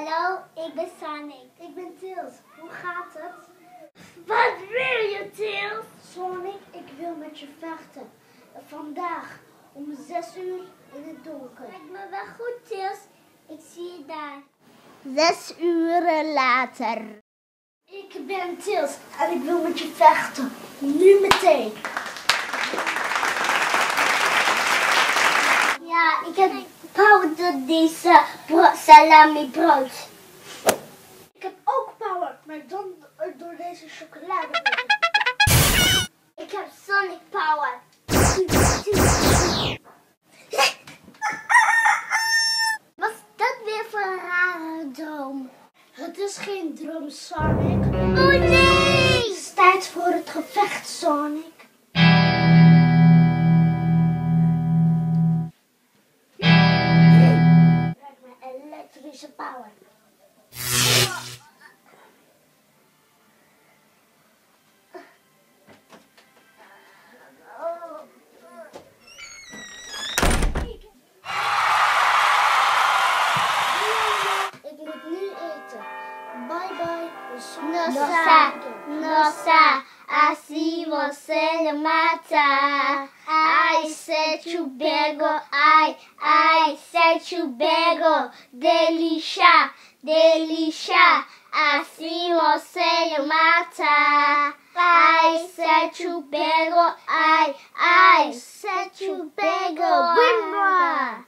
Hallo, ik ben Sonic. Ik ben Tails. Hoe gaat het? Wat wil je, Tails? Sonic, ik wil met je vechten. Vandaag om 6 uur in het donker. Lijkt me wel goed, Tails. Ik zie je daar. 6 uur later. Ik ben Tails en ik wil met je vechten. Nu meteen. Ja, ik heb power door deze salami brood. Ik heb ook power, maar dan door deze chocolade. Ik heb Sonic power. Wat is dat weer voor een rare droom? Het is geen droom, Sonic. Oh nee! Het is tijd voor het gevecht, Sonic. Kijk mijn elektrische power. Ik moet nu eten. Bye bye. Nossa, assim você não mata. Ai, se te pego, ai, se te pego. Delícia, assim você não mata. Ai, se te pego, ai, se te pego. Bimba!